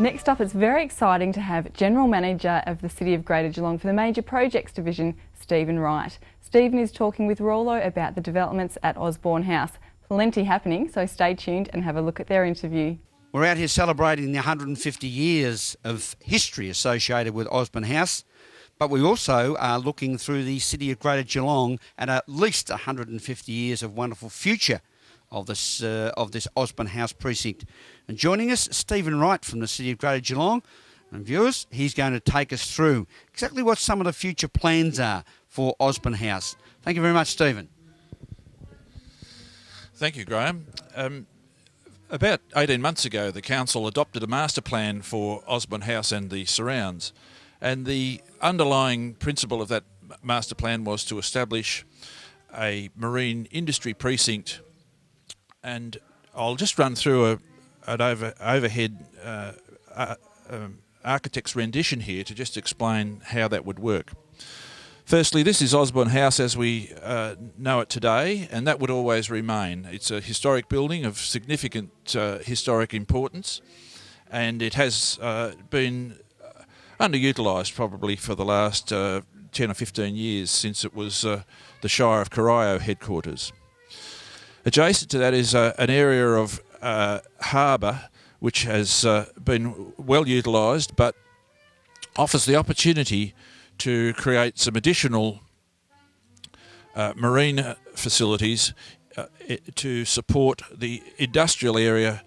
Next up, it's very exciting to have General Manager of the City of Greater Geelong for the Major Projects Division, Stephen Wright. Stephen is talking with Rollo about the developments at Osborne House. Plenty happening, so stay tuned and have a look at their interview. We're out here celebrating the 150 years of history associated with Osborne House, but we also are looking through the City of Greater Geelong at least 150 years of wonderful future of this Osborne House precinct. And joining us, Stephen Wright from the City of Greater Geelong. And viewers, he's going to take us through exactly what some of the future plans are for Osborne House. Thank you very much, Stephen. Thank you, Graham. About 18 months ago, the Council adopted a master plan for Osborne House and the surrounds. And the underlying principle of that master plan was to establish a marine industry precinct. And I'll just run through an overhead architect's rendition here to just explain how that would work. Firstly, this is Osborne House as we know it today, and that would always remain. It's a historic building of significant historic importance, and it has been underutilised probably for the last 10 or 15 years since it was the Shire of Corio headquarters. Adjacent to that is an area of harbour which has been well utilised but offers the opportunity to create some additional marine facilities to support the industrial area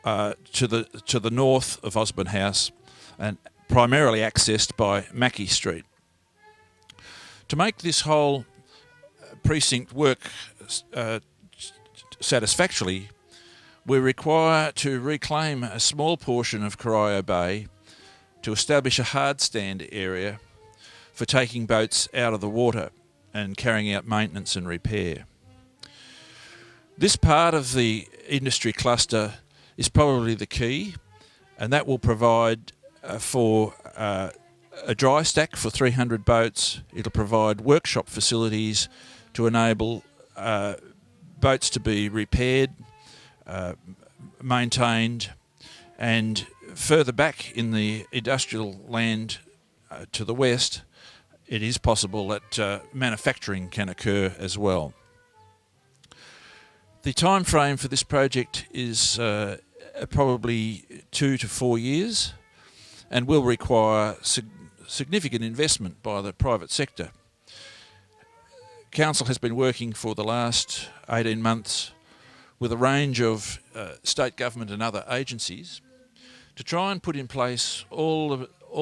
to the north of Osborne House, and primarily accessed by Mackey Street. To make this whole precinct work satisfactorily, we require to reclaim a small portion of Corio Bay to establish a hard stand area for taking boats out of the water and carrying out maintenance and repair. This part of the industry cluster is probably the key, and that will provide for a dry stack for 300 boats. It'll provide workshop facilities to enable boats to be repaired, maintained, and further back in the industrial land to the west, it is possible that manufacturing can occur as well. The time frame for this project is probably 2 to 4 years and will require significant investment by the private sector. Council has been working for the last 18 months with a range of state government and other agencies to try and put in place all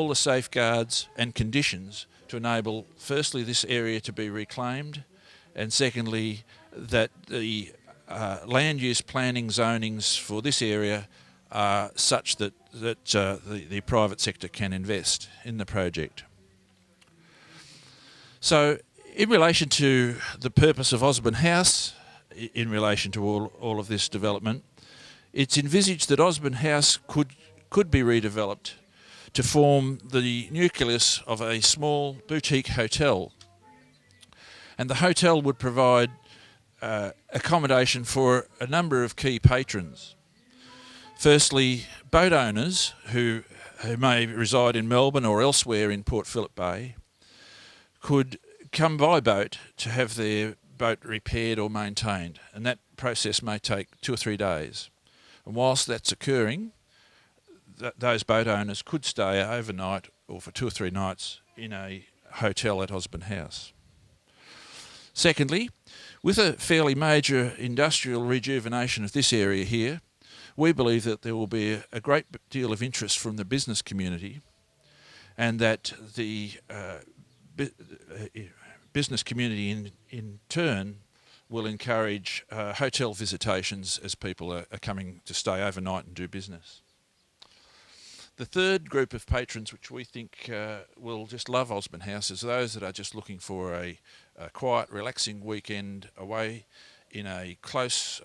the safeguards and conditions to enable, firstly, this area to be reclaimed, and secondly, that the land use planning zonings for this area are such that the private sector can invest in the project. So, in relation to the purpose of Osborne House, in relation to all of this development, it's envisaged that Osborne House could be redeveloped to form the nucleus of a small boutique hotel. And the hotel would provide accommodation for a number of key patrons. Firstly, boat owners who may reside in Melbourne or elsewhere in Port Phillip Bay could come by boat to have their boat repaired or maintained, and that process may take 2 or 3 days. And whilst that's occurring, those boat owners could stay overnight or for 2 or 3 nights in a hotel at Osborne House. Secondly, with a fairly major industrial rejuvenation of this area here, we believe that there will be a great deal of interest from the business community, and that the business community in turn will encourage hotel visitations as people are coming to stay overnight and do business. The third group of patrons which we think will just love Osborne House is those that are just looking for a quiet, relaxing weekend away in a close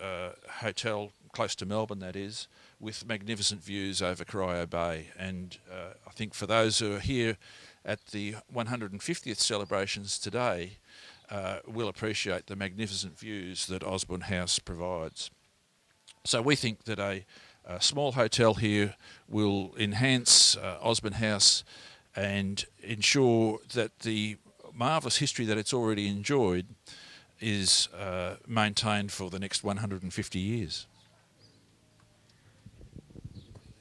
hotel, close to Melbourne that is, with magnificent views over Corio Bay. And I think for those who are here at the 150th celebrations today, will appreciate the magnificent views that Osborne House provides. So we think that a A small hotel here will enhance Osborne House and ensure that the marvellous history that it's already enjoyed is maintained for the next 150 years.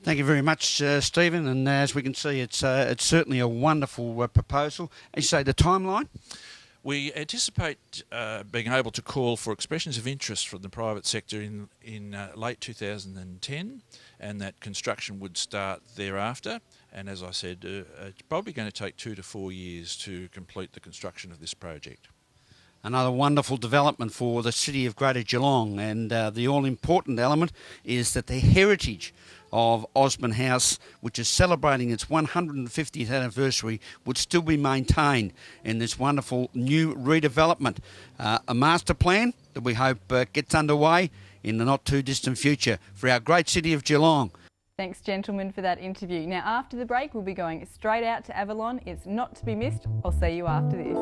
Thank you very much, Stephen. And as we can see, it's certainly a wonderful proposal. As you say, the timeline? We anticipate being able to call for expressions of interest from the private sector in late 2010, and that construction would start thereafter. And as I said, it's probably going to take 2 to 4 years to complete the construction of this project. Another wonderful development for the city of Greater Geelong, and the all-important element is that the heritage of Osborne House, which is celebrating its 150th anniversary, would still be maintained in this wonderful new redevelopment. A master plan that we hope gets underway in the not too distant future for our great city of Geelong. Thanks, gentlemen, for that interview. Now, after the break, we'll be going straight out to Avalon. It's not to be missed. I'll see you after this.